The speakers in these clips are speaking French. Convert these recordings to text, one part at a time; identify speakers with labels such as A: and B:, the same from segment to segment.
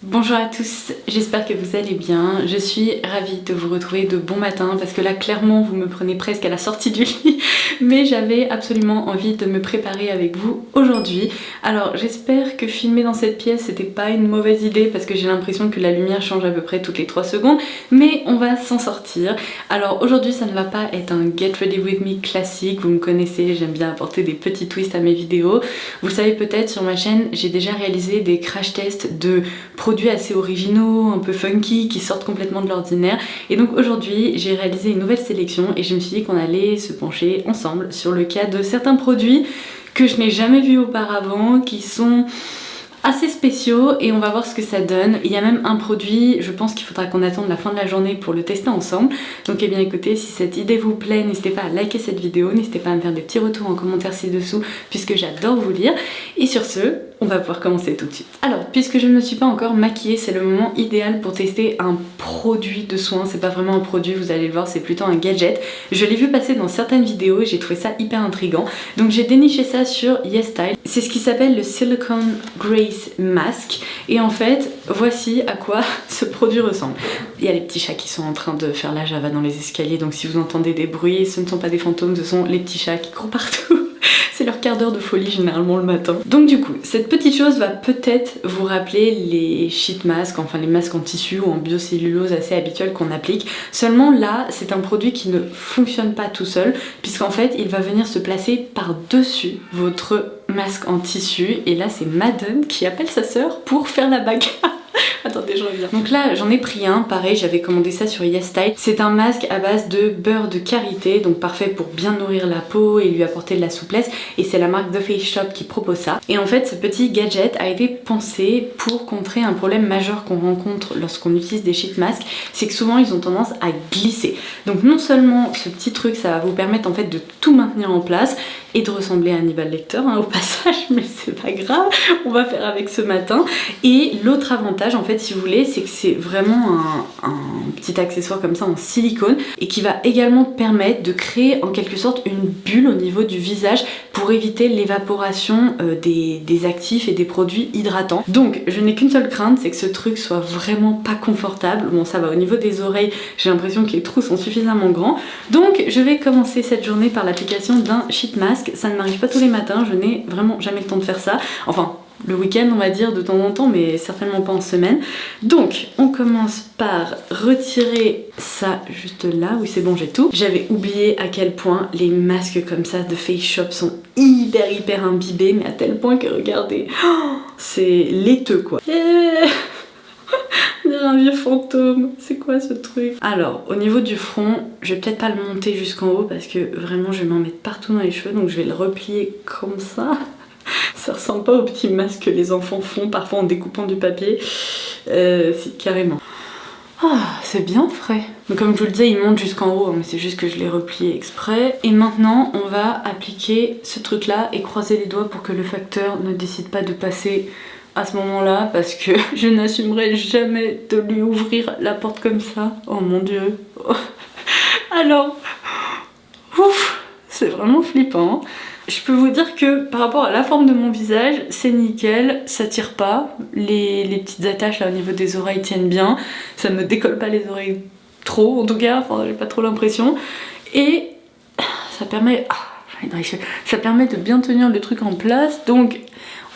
A: Bonjour à tous, j'espère que vous allez bien. Je suis ravie de vous retrouver de bon matin parce que là clairement vous me prenez presque à la sortie du lit mais j'avais absolument envie de me préparer avec vous aujourd'hui. Alors j'espère que filmer dans cette pièce c'était pas une mauvaise idée parce que j'ai l'impression que la lumière change à peu près toutes les 3 secondes, mais on va s'en sortir. Alors aujourd'hui ça ne va pas être un Get Ready With Me classique, vous me connaissez, j'aime bien apporter des petits twists à mes vidéos. Vous le savez peut-être, sur ma chaîne j'ai déjà réalisé des crash tests de produits assez originaux, un peu funky, qui sortent complètement de l'ordinaire. Et donc aujourd'hui, j'ai réalisé une nouvelle sélection et je me suis dit qu'on allait se pencher ensemble sur le cas de certains produits que je n'ai jamais vus auparavant, qui sont assez spéciaux et on va voir ce que ça donne. Il y a même un produit, je pense qu'il faudra qu'on attende la fin de la journée pour le tester ensemble. Donc eh bien écoutez, si cette idée vous plaît, n'hésitez pas à liker cette vidéo, n'hésitez pas à me faire des petits retours en commentaire ci-dessous puisque j'adore vous lire. Et sur ce, on va pouvoir commencer tout de suite. Alors, puisque je ne me suis pas encore maquillée, c'est le moment idéal pour tester un produit de soin. C'est pas vraiment un produit, vous allez le voir, c'est plutôt un gadget. Je l'ai vu passer dans certaines vidéos et j'ai trouvé ça hyper intriguant. Donc j'ai déniché ça sur YesStyle. C'est ce qui s'appelle le Silicone Grace Mask. Et en fait, voici à quoi ce produit ressemble. Il y a les petits chats qui sont en train de faire la java dans les escaliers. Donc si vous entendez des bruits, ce ne sont pas des fantômes, ce sont les petits chats qui courent partout. C'est leur quart d'heure de folie généralement le matin. Donc du coup, cette petite chose va peut-être vous rappeler les sheet masks, enfin les masques en tissu ou en biocellulose assez habituels qu'on applique. Seulement là, c'est un produit qui ne fonctionne pas tout seul, puisqu'en fait, il va venir se placer par-dessus votre masque en tissu. Et là, c'est Madone qui appelle sa sœur pour faire la bagarre. Attendez, je reviens. Donc là, j'en ai pris un, pareil, j'avais commandé ça sur YesStyle. C'est un masque à base de beurre de karité, donc parfait pour bien nourrir la peau et lui apporter de la souplesse. Et c'est la marque The Face Shop qui propose ça. Et en fait, ce petit gadget a été pensé pour contrer un problème majeur qu'on rencontre lorsqu'on utilise des sheet masks, c'est que souvent ils ont tendance à glisser. Donc non seulement ce petit truc, ça va vous permettre en fait de tout maintenir en place et de ressembler à Hannibal Lecter au passage, mais c'est pas grave, on va faire avec ce matin. Et l'autre avantage en fait, si vous voulez, c'est que c'est vraiment un petit accessoire comme ça en silicone et qui va également permettre de créer en quelque sorte une bulle au niveau du visage pour éviter l'évaporation des actifs et des produits hydratants. Donc je n'ai qu'une seule crainte, c'est que ce truc soit vraiment pas confortable. Bon, ça va, au niveau des oreilles, j'ai l'impression que les trous sont suffisamment grands. Donc je vais commencer cette journée par l'application d'un sheet mask. Ça ne m'arrive pas tous les matins, je n'ai vraiment jamais le temps de faire ça. Enfin, le week-end on va dire de temps en temps, mais certainement pas en semaine. Donc on commence par retirer ça juste là. Oui, c'est bon, j'ai tout. J'avais oublié à quel point les masques comme ça de Face Shop sont hyper imbibés, mais à tel point que regardez, oh, c'est laiteux quoi. On dirait un vieux fantôme. C'est quoi ce truc? Alors, au niveau du front, je vais peut-être pas le monter jusqu'en haut parce que vraiment je vais m'en mettre partout dans les cheveux, donc je vais le replier comme ça. Ça ressemble pas aux petits masques que les enfants font parfois en découpant du papier. Si, carrément. Ah, c'est bien frais. Donc comme je vous le disais, il monte jusqu'en haut, mais c'est juste que je l'ai replié exprès. Et maintenant, on va appliquer ce truc-là et croiser les doigts pour que le facteur ne décide pas de passer à ce moment-là, parce que je n'assumerai jamais de lui ouvrir la porte comme ça. Oh mon dieu. Alors, ouf, c'est vraiment flippant. Je peux vous dire que par rapport à la forme de mon visage, c'est nickel, ça tire pas, les petites attaches là au niveau des oreilles tiennent bien, ça me décolle pas les oreilles trop en tout cas, enfin j'ai pas trop l'impression, et ça permet, ça permet de bien tenir le truc en place. Donc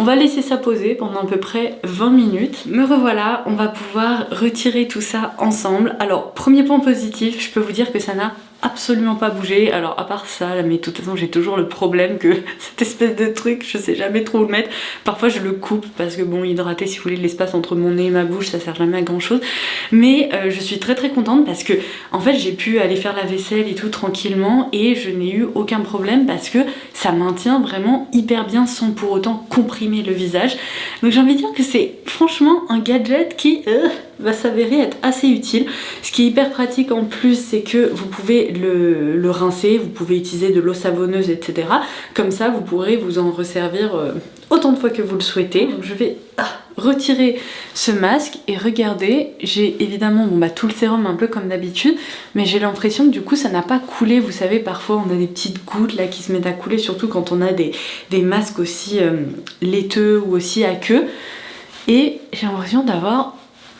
A: on va laisser ça poser pendant à peu près 20 minutes. Me revoilà, on va pouvoir retirer tout ça ensemble. Alors premier point positif, je peux vous dire que ça n'a absolument pas bougé. Alors à part ça, là, mais de toute façon j'ai toujours le problème que cette espèce de truc, je sais jamais trop où le mettre. Parfois je le coupe parce que bon, hydrater si vous voulez l'espace entre mon nez et ma bouche, ça sert jamais à grand chose. Mais je suis très contente parce que en fait j'ai pu aller faire la vaisselle et tout tranquillement et je n'ai eu aucun problème parce que ça maintient vraiment hyper bien sans pour autant comprimer le visage. Donc j'ai envie de dire que c'est franchement un gadget qui va s'avérer être assez utile. Ce qui est hyper pratique en plus, c'est que vous pouvez le rincer, vous pouvez utiliser de l'eau savonneuse, etc. Comme ça, vous pourrez vous en resservir autant de fois que vous le souhaitez. Donc je vais retirer ce masque et regardez, j'ai évidemment tout le sérum un peu comme d'habitude, mais j'ai l'impression que du coup ça n'a pas coulé. Vous savez, parfois on a des petites gouttes là qui se mettent à couler, surtout quand on a des masques aussi laiteux ou aussi aqueux. et j'ai l'impression d'avoir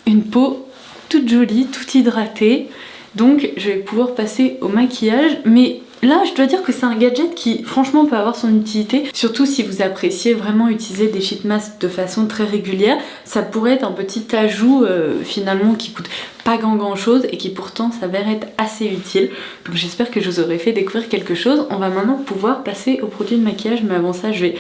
A: une peau toute jolie, toute hydratée. Donc je vais pouvoir passer au maquillage, mais là je dois dire que c'est un gadget qui franchement peut avoir son utilité, surtout si vous appréciez vraiment utiliser des sheet masks de façon très régulière. Ça pourrait être un petit ajout finalement qui coûte pas grand chose et qui pourtant s'avère être assez utile. Donc j'espère que je vous aurai fait découvrir quelque chose. On va maintenant pouvoir passer au produit de maquillage, mais avant ça je vais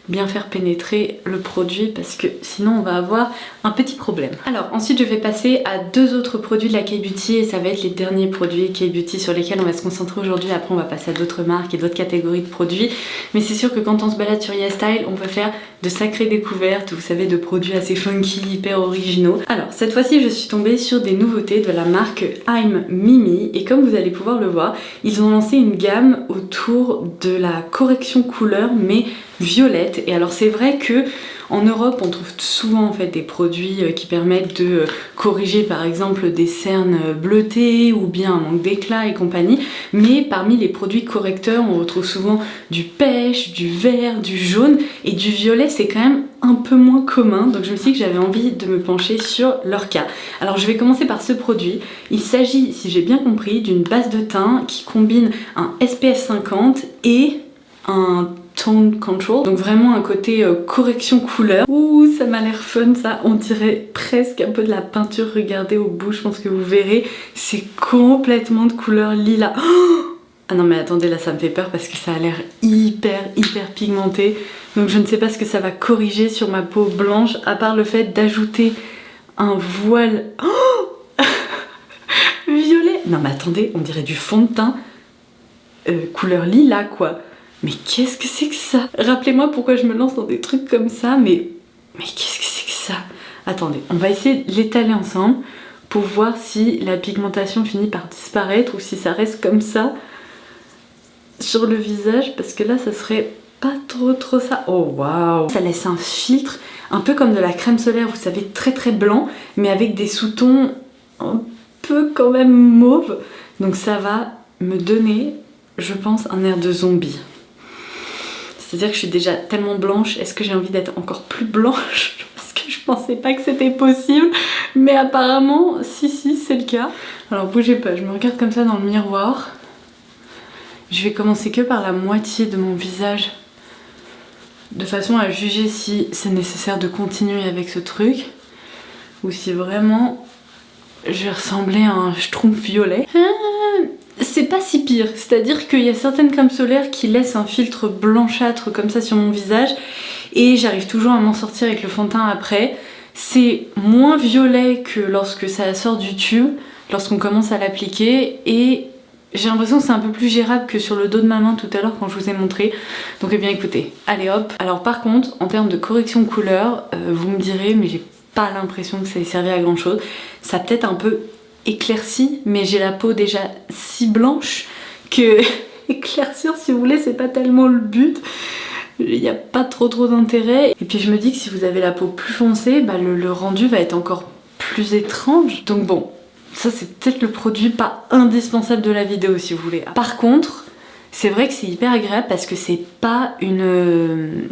A: bien faire pénétrer le produit parce que sinon on va avoir un petit problème. Alors ensuite je vais passer à deux autres produits de la K-Beauty et ça va être les derniers produits K-Beauty sur lesquels on va se concentrer aujourd'hui. Après on va passer à d'autres marques et d'autres catégories de produits, mais c'est sûr que quand on se balade sur YesStyle on peut faire de sacrées découvertes, vous savez, de produits assez funky, hyper originaux. Alors cette fois-ci je suis tombée sur des nouveautés de la marque I'm Mimi et comme vous allez pouvoir le voir, ils ont lancé une gamme autour de la correction couleur mais violette. Et alors c'est vrai que en Europe on trouve souvent en fait des produits qui permettent de corriger par exemple des cernes bleutées ou bien un manque d'éclat et compagnie, mais parmi les produits correcteurs on retrouve souvent du pêche, du vert, du jaune, et du violet c'est quand même un peu moins commun, donc je me suis dit que j'avais envie de me pencher sur leur cas. Alors je vais commencer par ce produit. Il s'agit, si j'ai bien compris, d'une base de teint qui combine un SPF 50 et un tone control, donc vraiment un côté correction couleur. Ouh, ça m'a l'air fun ça, on dirait presque un peu de la peinture, regardez au bout, je pense que vous verrez, c'est complètement de couleur lilas. Oh, ah non mais attendez, là ça me fait peur parce que ça a l'air hyper pigmenté, donc je ne sais pas ce que ça va corriger sur ma peau blanche, à part le fait d'ajouter un voile violet. Non mais attendez, on dirait du fond de teint couleur lilas quoi. Mais qu'est-ce que c'est que ça? Rappelez-moi pourquoi je me lance dans des trucs comme ça, mais qu'est-ce que c'est que ça? Attendez, on va essayer de l'étaler ensemble pour voir si la pigmentation finit par disparaître ou si ça reste comme ça sur le visage, parce que là ça serait pas trop ça. Oh waouh! Ça laisse un filtre un peu comme de la crème solaire, vous savez, très blanc, mais avec des sous-tons un peu quand même mauve. Donc ça va me donner, je pense, un air de zombie. C'est-à-dire que je suis déjà tellement blanche, est-ce que j'ai envie d'être encore plus blanche? Parce que je pensais pas que c'était possible, mais apparemment, si, c'est le cas. Alors bougez pas, je me regarde comme ça dans le miroir. Je vais commencer que par la moitié de mon visage, de façon à juger si c'est nécessaire de continuer avec ce truc, ou si vraiment je vais ressembler à un schtroumpf violet. C'est pas si pire, c'est-à-dire qu'il y a certaines crèmes solaires qui laissent un filtre blanchâtre comme ça sur mon visage et j'arrive toujours à m'en sortir avec le fond de teint après. C'est moins violet que lorsque ça sort du tube, lorsqu'on commence à l'appliquer, et j'ai l'impression que c'est un peu plus gérable que sur le dos de ma main tout à l'heure quand je vous ai montré. Donc eh bien écoutez, allez hop. Alors par contre, en termes de correction de couleur, vous me direz, mais j'ai pas l'impression que ça ait servi à grand chose. Ça a peut-être un peu éclairci, mais j'ai la peau déjà si blanche que éclaircir, si vous voulez, c'est pas tellement le but. Il n'y a pas trop d'intérêt. Et puis je me dis que si vous avez la peau plus foncée, bah le rendu va être encore plus étrange. Donc bon, ça c'est peut-être le produit pas indispensable de la vidéo si vous voulez. Par contre, c'est vrai que c'est hyper agréable parce que c'est pas une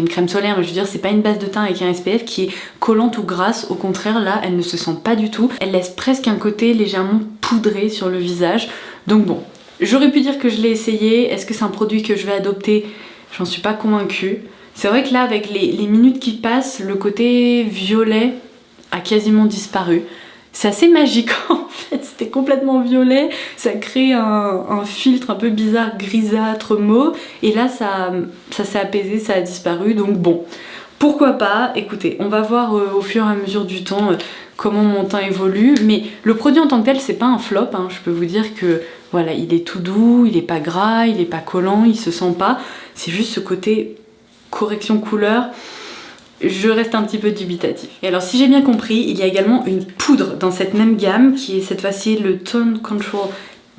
A: crème solaire, mais je veux dire c'est pas une base de teint avec un SPF qui est collante ou grasse. Au contraire, là elle ne se sent pas du tout. Elle laisse presque un côté légèrement poudré sur le visage. Donc bon, j'aurais pu dire que je l'ai essayé. Est-ce que c'est un produit que je vais adopter? J'en suis pas convaincue. C'est vrai que là avec les minutes qui passent, le côté violet a quasiment disparu. C'est assez magique en fait, c'était complètement violet, ça crée un filtre un peu bizarre, grisâtre, mauve, et là ça s'est apaisé, ça a disparu, donc bon, pourquoi pas. Écoutez, on va voir au fur et à mesure du temps comment mon teint évolue, mais le produit en tant que tel c'est pas un flop, hein. Je peux vous dire que voilà, il est tout doux, il est pas gras, il est pas collant, il se sent pas, c'est juste ce côté correction couleur. Je reste un petit peu dubitatif. Et alors si j'ai bien compris, il y a également une poudre dans cette même gamme qui est cette fois-ci le Tone Control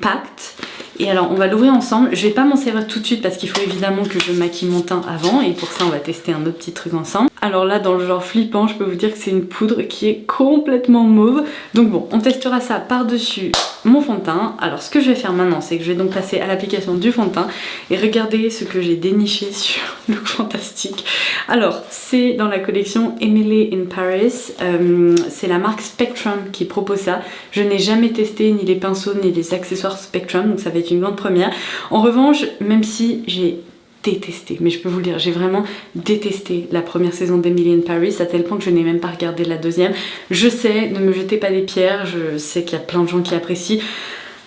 A: Pact. Et alors on va l'ouvrir ensemble, je vais pas m'en servir tout de suite parce qu'il faut évidemment que je maquille mon teint avant et pour ça on va tester un autre petit truc ensemble. Alors là dans le genre flippant, je peux vous dire que c'est une poudre qui est complètement mauve. Donc bon, on testera ça par-dessus mon fond de teint. Alors ce que je vais faire maintenant, c'est que je vais donc passer à l'application du fond de teint et regarder ce que j'ai déniché sur Look Fantastic. Alors c'est dans la collection Emily in Paris, c'est la marque Spectrum qui propose ça. Je n'ai jamais testé ni les pinceaux ni les accessoires Spectrum, donc ça va être une grande première. En revanche, même si j'ai détesté, mais je peux vous le dire, j'ai vraiment détesté la première saison d'Emily in Paris à tel point que je n'ai même pas regardé la deuxième. Je sais, ne me jetez pas des pierres, je sais qu'il y a plein de gens qui apprécient.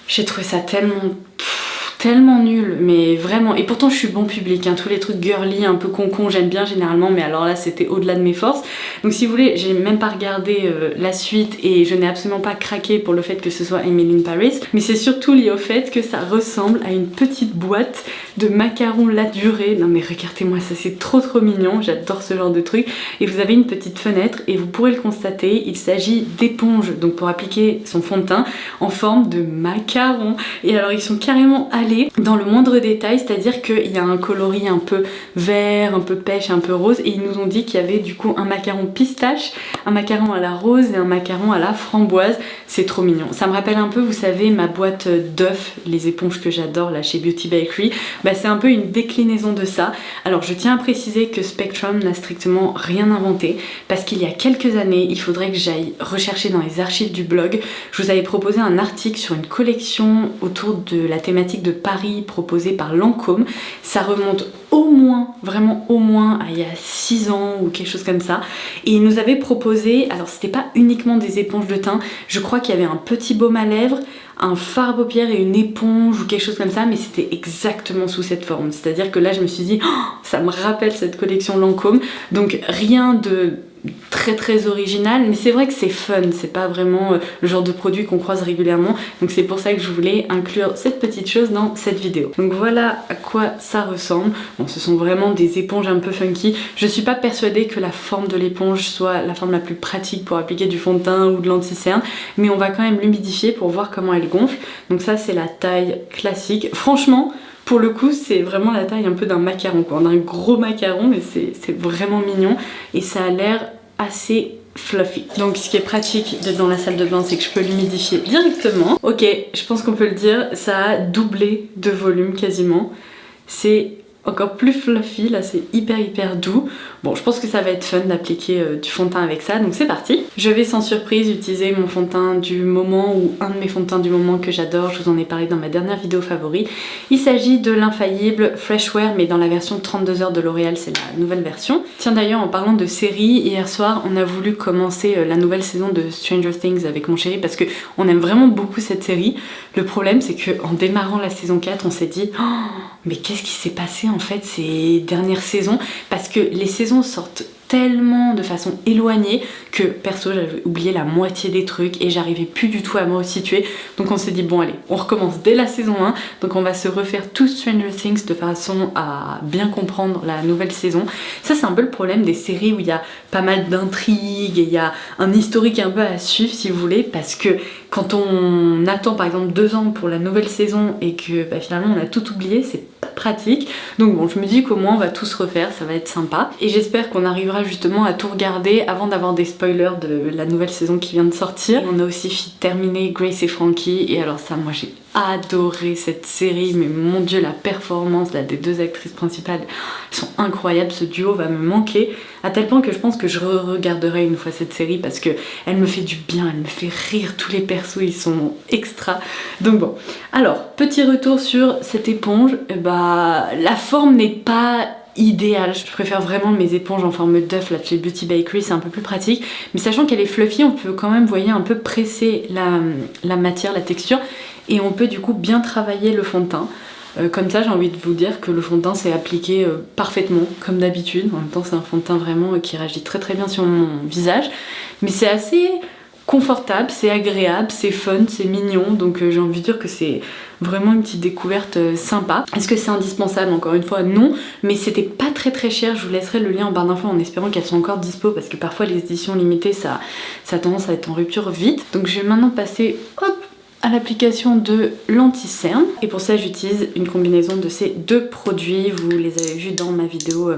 A: J'ai trouvé ça tellement nul, mais vraiment, et pourtant je suis bon public, hein, tous les trucs girly, un peu concon, j'aime bien généralement, mais alors là c'était au-delà de mes forces. Donc si vous voulez, j'ai même pas regardé la suite et je n'ai absolument pas craqué pour le fait que ce soit Emily in Paris, mais c'est surtout lié au fait que ça ressemble à une petite boîte de macarons ladurés. Non mais regardez-moi ça, c'est trop mignon, j'adore ce genre de truc. Et vous avez une petite fenêtre et vous pourrez le constater, il s'agit d'éponges, donc pour appliquer son fond de teint en forme de macarons. Et alors ils sont carrément allés dans le moindre détail, c'est-à-dire qu'il y a un coloris un peu vert, un peu pêche, un peu rose, et ils nous ont dit qu'il y avait du coup un macaron pistache, un macaron à la rose et un macaron à la framboise. C'est trop mignon. Ça me rappelle un peu, vous savez, ma boîte d'œufs, les éponges que j'adore là chez Beauty Bakery. Bah, c'est un peu une déclinaison de ça. Alors je tiens à préciser que Spectrum n'a strictement rien inventé, parce qu'il y a quelques années, il faudrait que j'aille rechercher dans les archives du blog. Je vous avais proposé un article sur une collection autour de la thématique de Paris proposée par Lancôme. Ça remonte au moins, vraiment au moins à il y a 6 ans ou quelque chose comme ça. Et il nous avait proposé, alors c'était pas uniquement des éponges de teint, je crois qu'il y avait un petit baume à lèvres, un fard à paupières et une éponge ou quelque chose comme ça, mais c'était exactement sous cette forme. C'est-à-dire que là je me suis dit, oh, ça me rappelle cette collection Lancôme. Donc rien de très original, mais c'est vrai que c'est fun, c'est pas vraiment le genre de produit qu'on croise régulièrement, donc c'est pour ça que je voulais inclure cette petite chose dans cette vidéo. Donc voilà à quoi ça ressemble. Bon, ce sont vraiment des éponges un peu funky. Je suis pas persuadée que la forme de l'éponge soit la forme la plus pratique pour appliquer du fond de teint ou de l'anti-cerne, mais on va quand même l'humidifier pour voir comment elle gonfle. Donc ça c'est la taille classique. Franchement, pour le coup, c'est vraiment la taille un peu d'un macaron, quoi. D'un gros macaron, mais c'est vraiment mignon et ça a l'air assez fluffy. Donc ce qui est pratique d'être dans la salle de bain, c'est que je peux l'humidifier directement. Ok, je pense qu'on peut le dire, ça a doublé de volume quasiment. C'est encore plus fluffy, là c'est hyper doux. Bon, je pense que ça va être fun d'appliquer du fond de teint avec ça, donc c'est parti. Je vais sans surprise utiliser mon fond de teint du moment, ou un de mes fonds de teint du moment que j'adore, je vous en ai parlé dans ma dernière vidéo favori. Il s'agit de l'infaillible Fresh Wear, mais dans la version 32 heures de L'Oréal, c'est la nouvelle version. Tiens d'ailleurs, en parlant de série, hier soir on a voulu commencer la nouvelle saison de Stranger Things avec mon chéri parce qu'on aime vraiment beaucoup cette série. Le problème c'est qu'en démarrant la saison 4, on s'est dit oh, mais qu'est-ce qui s'est passé en fait ces dernières saisons, parce que les saisons sortent tellement de façon éloignée que perso j'avais oublié la moitié des trucs et j'arrivais plus du tout à me resituer. Donc on s'est dit bon allez, on recommence dès la saison 1, donc on va se refaire tout Stranger Things de façon à bien comprendre la nouvelle saison. Ça c'est un peu le problème des séries où il y a pas mal d'intrigues et il y a un historique un peu à suivre si vous voulez, parce que quand on attend par exemple 2 ans pour la nouvelle saison et que finalement on a tout oublié, c'est pas pratique. Donc bon, je me dis qu'au moins on va tout se refaire, ça va être sympa. Et j'espère qu'on arrivera justement à tout regarder avant d'avoir des spoilers de la nouvelle saison qui vient de sortir. Et on a aussi terminé Grace et Frankie, et alors ça, moi j'ai adoré cette série, mais mon dieu, la performance là, des 2 actrices principales, elles sont incroyables, ce duo va me manquer, à tel point que je pense que je regarderai une fois cette série parce que elle me fait du bien, elle me fait rire, tous les persos ils sont extra. Donc bon, alors petit retour sur cette éponge, la forme n'est pas idéal. Je préfère vraiment mes éponges en forme d'œuf là de chez Beauty Bakery, c'est un peu plus pratique, mais sachant qu'elle est fluffy, on peut quand même, vous voyez, un peu presser la matière, la texture, et on peut du coup bien travailler le fond de teint. Comme ça, j'ai envie de vous dire que le fond de teint s'est appliqué parfaitement, comme d'habitude. En même temps, c'est un fond de teint vraiment qui réagit très bien sur mon visage, mais c'est assez confortable, c'est agréable, c'est fun, c'est mignon, donc j'ai envie de dire que c'est vraiment une petite découverte sympa. Est-ce que c'est indispensable? Encore une fois, non, mais c'était pas très cher. Je vous laisserai le lien en barre d'infos en espérant qu'elles sont encore dispo, parce que parfois les éditions limitées, ça a tendance à être en rupture vite. Donc je vais maintenant passer, hop, à l'application de l'anti-cerne. Et pour ça, j'utilise une combinaison de ces deux produits. Vous les avez vus dans ma vidéo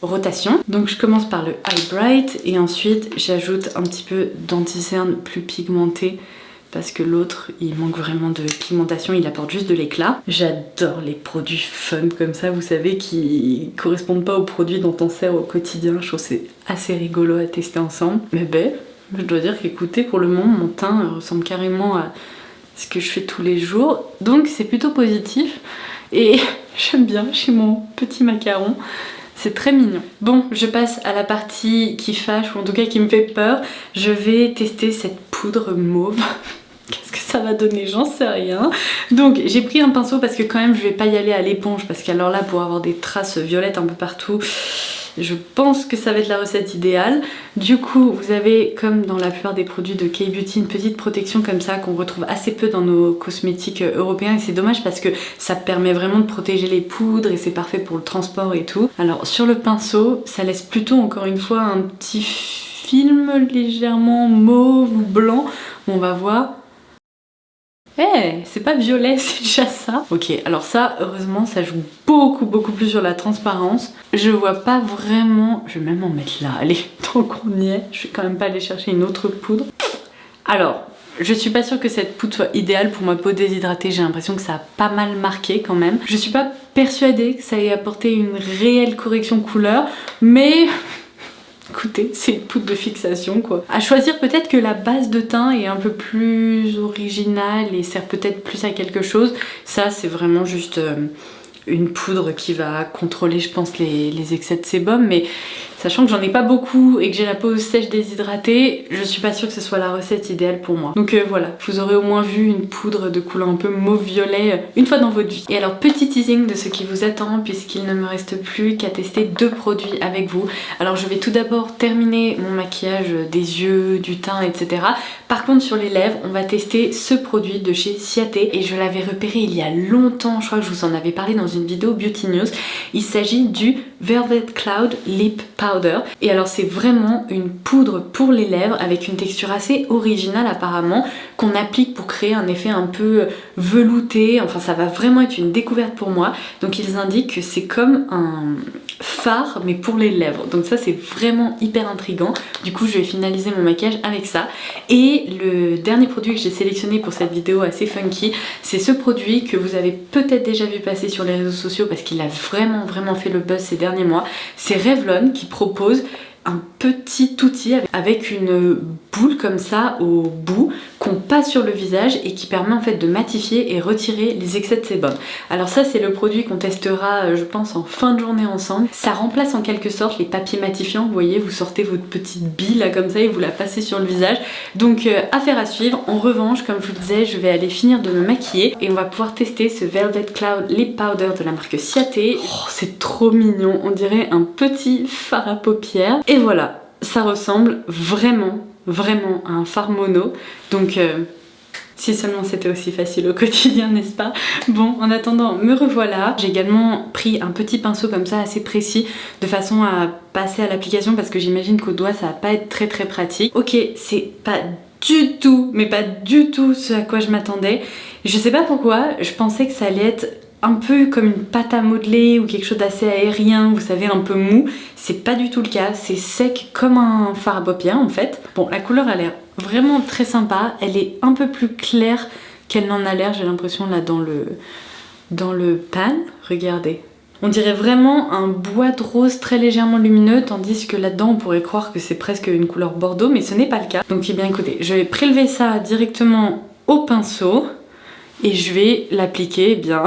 A: rotation. Donc je commence par le Eye Bright et ensuite j'ajoute un petit peu d'anti-cerne plus pigmenté parce que l'autre il manque vraiment de pigmentation, il apporte juste de l'éclat. J'adore les produits fun comme ça, vous savez, qui correspondent pas aux produits dont on sert au quotidien. Je trouve que c'est assez rigolo à tester ensemble. Mais ben, je dois dire qu'écoutez, pour le moment mon teint ressemble carrément à ce que je fais tous les jours, donc c'est plutôt positif et j'aime bien chez mon petit macaron. C'est très mignon. Bon, je passe à la partie qui fâche, ou en tout cas qui me fait peur. Je vais tester cette poudre mauve. Qu'est-ce que ça va donner? J'en sais rien. Donc j'ai pris un pinceau parce que quand même je vais pas y aller à l'éponge, parce qu'alors là, pour avoir des traces violettes un peu partout, je pense que ça va être la recette idéale. Du coup, vous avez, comme dans la plupart des produits de K-Beauty, une petite protection comme ça qu'on retrouve assez peu dans nos cosmétiques européens. Et c'est dommage parce que ça permet vraiment de protéger les poudres et c'est parfait pour le transport et tout. Alors sur le pinceau, ça laisse plutôt encore une fois un petit film légèrement mauve ou blanc. On va voir. Eh, c'est pas violet, c'est déjà ça. Ok, alors ça, heureusement, ça joue beaucoup plus sur la transparence. Je vois pas vraiment... Je vais même en mettre là, allez, tant qu'on y est. Je vais quand même pas aller chercher une autre poudre. Alors, je suis pas sûre que cette poudre soit idéale pour ma peau déshydratée. J'ai l'impression que ça a pas mal marqué quand même. Je suis pas persuadée que ça ait apporté une réelle correction couleur, mais... Écoutez, c'est une poudre de fixation quoi. À choisir, peut-être que la base de teint est un peu plus originale et sert peut-être plus à quelque chose. Ça, c'est vraiment juste une poudre qui va contrôler, je pense, les excès de sébum. Mais sachant que j'en ai pas beaucoup et que j'ai la peau sèche déshydratée, je suis pas sûre que ce soit la recette idéale pour moi. Donc voilà, vous aurez au moins vu une poudre de couleur un peu mauve-violet une fois dans votre vie. Et alors, petit teasing de ce qui vous attend, puisqu'il ne me reste plus qu'à tester deux produits avec vous. Alors je vais tout d'abord terminer mon maquillage des yeux, du teint, etc. Par contre, sur les lèvres, on va tester ce produit de chez Ciaté et je l'avais repéré il y a longtemps, je crois que je vous en avais parlé dans une vidéo Beauty News. Il s'agit du Velvet Cloud Lip Powder. Et alors c'est vraiment une poudre pour les lèvres avec une texture assez originale apparemment, qu'on applique pour créer un effet un peu velouté. Enfin ça va vraiment être une découverte pour moi. Donc ils indiquent que c'est comme un fard mais pour les lèvres. Donc ça c'est vraiment hyper intriguant. Du coup je vais finaliser mon maquillage avec ça. Et le dernier produit que j'ai sélectionné pour cette vidéo assez funky, c'est ce produit que vous avez peut-être déjà vu passer sur les réseaux sociaux parce qu'il a vraiment fait le buzz ces derniers mois. C'est Revlon qui propose un petit outil avec une boule comme ça au bout qu'on passe sur le visage et qui permet en fait de matifier et retirer les excès de sébum. Alors ça c'est le produit qu'on testera je pense en fin de journée ensemble. Ça remplace en quelque sorte les papiers matifiants, vous voyez, vous sortez votre petite bille là comme ça et vous la passez sur le visage. Donc affaire à suivre. En revanche, comme je vous disais, je vais aller finir de me maquiller et on va pouvoir tester ce Velvet Cloud Lip Powder de la marque Ciaté. Oh, c'est trop mignon, on dirait un petit fard à paupières. Et voilà, ça ressemble vraiment à un fard mono. Donc si seulement c'était aussi facile au quotidien, n'est-ce pas? Bon, en attendant, me revoilà. J'ai également pris un petit pinceau comme ça, assez précis, de façon à passer à l'application parce que j'imagine qu'au doigt ça va pas être très pratique. Ok, c'est pas du tout, mais pas du tout ce à quoi je m'attendais. Je sais pas pourquoi, je pensais que ça allait être un peu comme une pâte à modeler ou quelque chose d'assez aérien, vous savez, un peu mou. C'est pas du tout le cas, c'est sec comme un fard à paupières en fait. Bon, la couleur a l'air vraiment très sympa, elle est un peu plus claire qu'elle n'en a l'air, j'ai l'impression là dans le pan, regardez. On dirait vraiment un bois de rose très légèrement lumineux, tandis que là-dedans on pourrait croire que c'est presque une couleur bordeaux, mais ce n'est pas le cas. Donc eh bien écoutez, je vais prélever ça directement au pinceau et je vais l'appliquer bien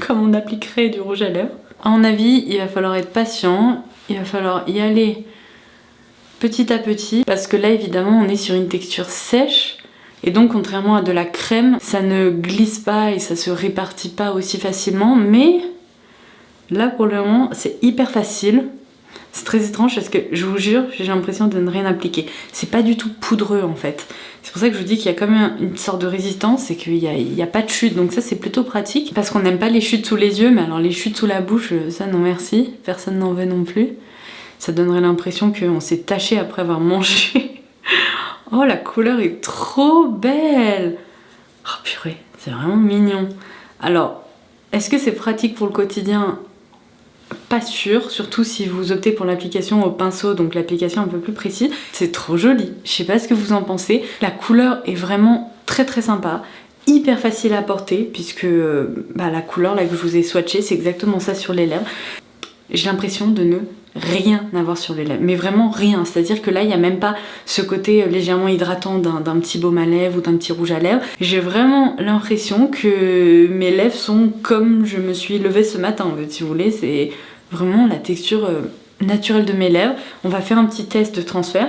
A: comme on appliquerait du rouge à lèvres. À mon avis, il va falloir être patient, il va falloir y aller petit à petit, parce que là évidemment on est sur une texture sèche, et donc contrairement à de la crème, ça ne glisse pas et ça se répartit pas aussi facilement, mais là pour le moment c'est hyper facile. C'est très étrange parce que je vous jure, j'ai l'impression de ne rien appliquer. C'est pas du tout poudreux en fait. C'est pour ça que je vous dis qu'il y a quand même une sorte de résistance et qu'il n'y a pas de chute. Donc ça c'est plutôt pratique parce qu'on n'aime pas les chutes sous les yeux, mais alors les chutes sous la bouche, ça non merci. Personne n'en veut non plus. Ça donnerait l'impression qu'on s'est taché après avoir mangé. Oh la couleur est trop belle! Oh purée, c'est vraiment mignon. Alors, est-ce que c'est pratique pour le quotidien? Pas sûr, surtout si vous optez pour l'application au pinceau, donc l'application un peu plus précise. C'est trop joli, je sais pas ce que vous en pensez. La couleur est vraiment très très sympa, hyper facile à porter, puisque la couleur là que je vous ai swatché, c'est exactement ça sur les lèvres. J'ai l'impression de ne rien avoir sur les lèvres, mais vraiment rien, c'est-à-dire que là il n'y a même pas ce côté légèrement hydratant d'un petit baume à lèvres ou d'un petit rouge à lèvres. J'ai vraiment l'impression que mes lèvres sont comme je me suis levée ce matin, en fait, si vous voulez, c'est vraiment la texture naturelle de mes lèvres. On va faire un petit test de transfert.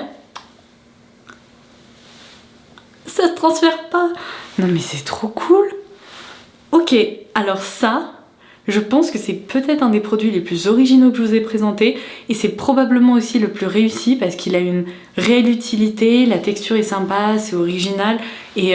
A: Ça se transfère pas. Non mais c'est trop cool. Ok, alors ça, je pense que c'est peut-être un des produits les plus originaux que je vous ai présenté et c'est probablement aussi le plus réussi parce qu'il a une réelle utilité, la texture est sympa, c'est original et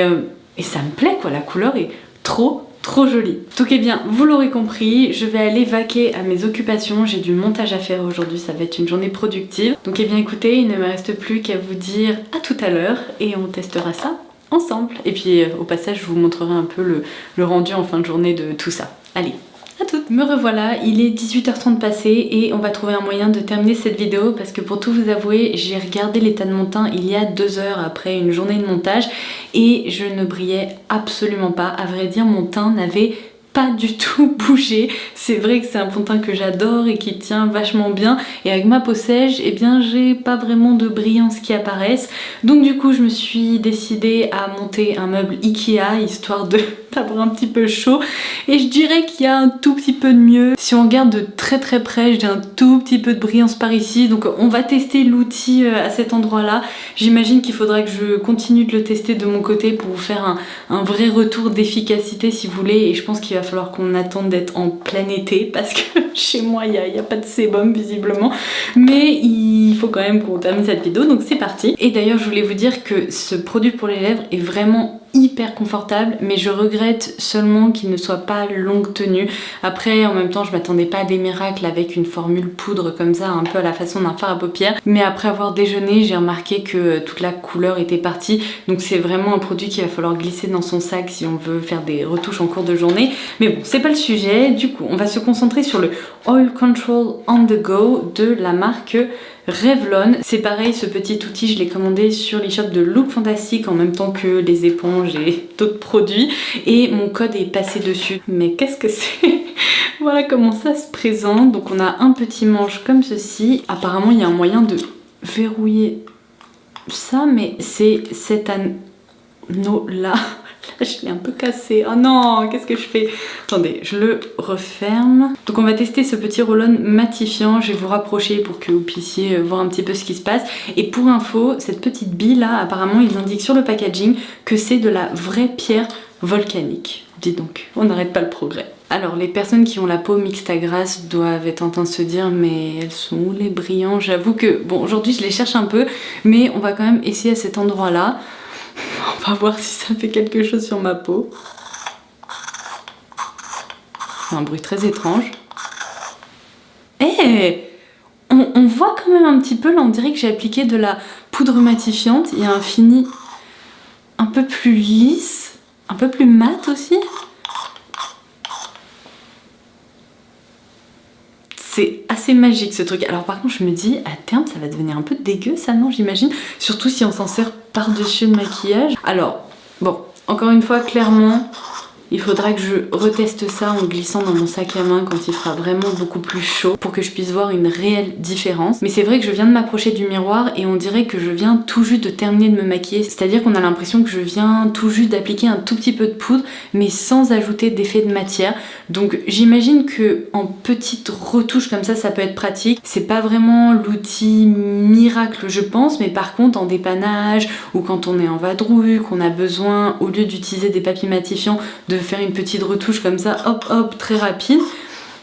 A: ça me plaît quoi, la couleur est trop jolie. Donc eh bien, vous l'aurez compris, je vais aller vaquer à mes occupations, j'ai du montage à faire aujourd'hui, ça va être une journée productive. Donc eh bien écoutez, il ne me reste plus qu'à vous dire à tout à l'heure et on testera ça ensemble. Et puis au passage, je vous montrerai un peu le rendu en fin de journée de tout ça. Allez, à toutes. Me revoilà, il est 18h30 passé et on va trouver un moyen de terminer cette vidéo parce que pour tout vous avouer, j'ai regardé l'état de mon teint il y a 2 heures après une journée de montage et je ne brillais absolument pas. À vrai dire, mon teint n'avait pas du tout bougé. C'est vrai que c'est un fond de teint que j'adore et qui tient vachement bien et avec ma peau sèche, eh bien j'ai pas vraiment de brillance qui apparaissent. Donc du coup je me suis décidée à monter un meuble Ikea histoire d'avoir un petit peu chaud et je dirais qu'il y a un tout petit peu de mieux. Si on regarde de très près, j'ai un tout petit peu de brillance par ici, donc on va tester l'outil à cet endroit là. J'imagine qu'il faudra que je continue de le tester de mon côté pour vous faire un vrai retour d'efficacité si vous voulez et je pense qu'il va falloir qu'on attende d'être en plein été parce que chez moi il n'y a pas de sébum visiblement, mais il faut quand même qu'on termine cette vidéo, donc c'est parti. Et d'ailleurs je voulais vous dire que ce produit pour les lèvres est vraiment hyper confortable, mais je regrette seulement qu'il ne soit pas longue tenue. Après, en même temps, je m'attendais pas à des miracles avec une formule poudre comme ça, un peu à la façon d'un fard à paupières. Mais après avoir déjeuné, j'ai remarqué que toute la couleur était partie. Donc c'est vraiment un produit qu'il va falloir glisser dans son sac si on veut faire des retouches en cours de journée. Mais bon, c'est pas le sujet. Du coup, on va se concentrer sur le Oil Control on the Go de la marque Revlon. C'est pareil, ce petit outil je l'ai commandé sur l'e-shop de Look Fantastic en même temps que les éponges et d'autres produits et mon code est passé dessus. Mais qu'est-ce que c'est? Voilà comment ça se présente. Donc on a un petit manche comme ceci. Apparemment il y a un moyen de verrouiller ça, mais c'est cet anneau là. Là, je l'ai un peu cassé. Oh non, qu'est-ce que je fais? Attendez, je le referme. Donc on va tester ce petit roll-on matifiant. Je vais vous rapprocher pour que vous puissiez voir un petit peu ce qui se passe. Et pour info, cette petite bille là, apparemment ils indiquent sur le packaging que c'est de la vraie pierre volcanique. Dis donc, on n'arrête pas le progrès. Alors les personnes qui ont la peau mixte à grasse doivent être en train de se dire mais elles sont où les brillants? J'avoue que bon, aujourd'hui je les cherche un peu, mais on va quand même essayer à cet endroit là. On va voir si ça fait quelque chose sur ma peau. C'est un bruit très étrange. Eh, on voit quand même un petit peu, là on dirait que j'ai appliqué de la poudre matifiante. Il y a un fini un peu plus lisse, un peu plus mat aussi. C'est assez magique ce truc. Alors par contre je me dis à terme ça va devenir un peu dégueu ça, non, j'imagine. Surtout si on s'en sert par-dessus le maquillage. Alors bon, encore une fois clairement il faudra que je reteste ça en glissant dans mon sac à main quand il fera vraiment beaucoup plus chaud pour que je puisse voir une réelle différence. Mais c'est vrai que je viens de m'approcher du miroir et on dirait que je viens tout juste de terminer de me maquiller. C'est-à-dire qu'on a l'impression que je viens tout juste d'appliquer un tout petit peu de poudre mais sans ajouter d'effet de matière. Donc j'imagine que en petite retouche comme ça peut être pratique. C'est pas vraiment l'outil miracle je pense, mais par contre en dépannage ou quand on est en vadrouille, qu'on a besoin au lieu d'utiliser des papiers matifiants de faire une petite retouche comme ça, hop hop, très rapide.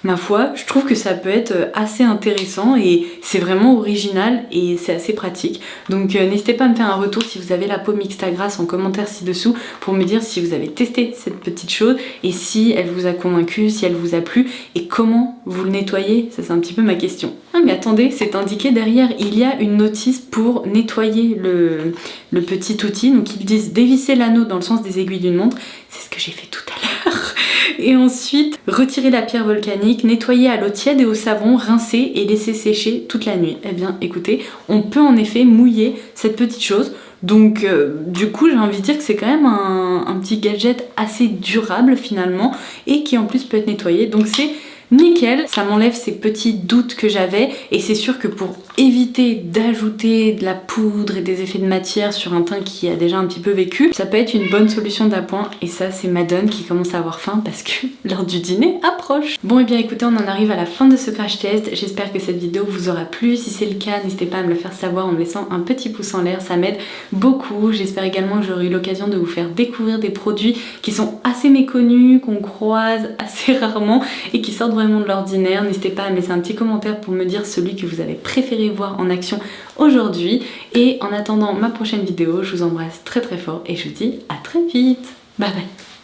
A: ma foi, je trouve que ça peut être assez intéressant et c'est vraiment original et c'est assez pratique. Donc n'hésitez pas à me faire un retour si vous avez la peau mixte à grasse en commentaire ci-dessous pour me dire si vous avez testé cette petite chose et si elle vous a convaincu, si elle vous a plu et comment vous le nettoyez. Ça c'est un petit peu ma question. Ah mais attendez, c'est indiqué derrière, il y a une notice pour nettoyer le petit outil. Donc ils disent dévisser l'anneau dans le sens des aiguilles d'une montre. C'est ce que j'ai fait tout à l'heure. Et ensuite, retirer la pierre volcanique, nettoyer à l'eau tiède et au savon, rincer et laisser sécher toute la nuit. Eh bien, écoutez, on peut en effet mouiller cette petite chose. Donc, du coup, j'ai envie de dire que c'est quand même un petit gadget assez durable finalement et qui en plus peut être nettoyé. Donc, c'est nickel, ça m'enlève ces petits doutes que j'avais et c'est sûr que pour éviter d'ajouter de la poudre et des effets de matière sur un teint qui a déjà un petit peu vécu, ça peut être une bonne solution d'appoint et ça c'est Madone qui commence à avoir faim parce que l'heure du dîner approche. Bon et bien écoutez, on en arrive à la fin de ce crash test, j'espère que cette vidéo vous aura plu, si c'est le cas n'hésitez pas à me le faire savoir en me laissant un petit pouce en l'air, ça m'aide beaucoup, j'espère également que j'aurai eu l'occasion de vous faire découvrir des produits qui sont assez méconnus, qu'on croise assez rarement et qui sortent vraiment de l'ordinaire. N'hésitez pas à me laisser un petit commentaire pour me dire celui que vous avez préféré voir en action aujourd'hui. Et en attendant ma prochaine vidéo, je vous embrasse très très fort et je vous dis à très vite. Bye bye.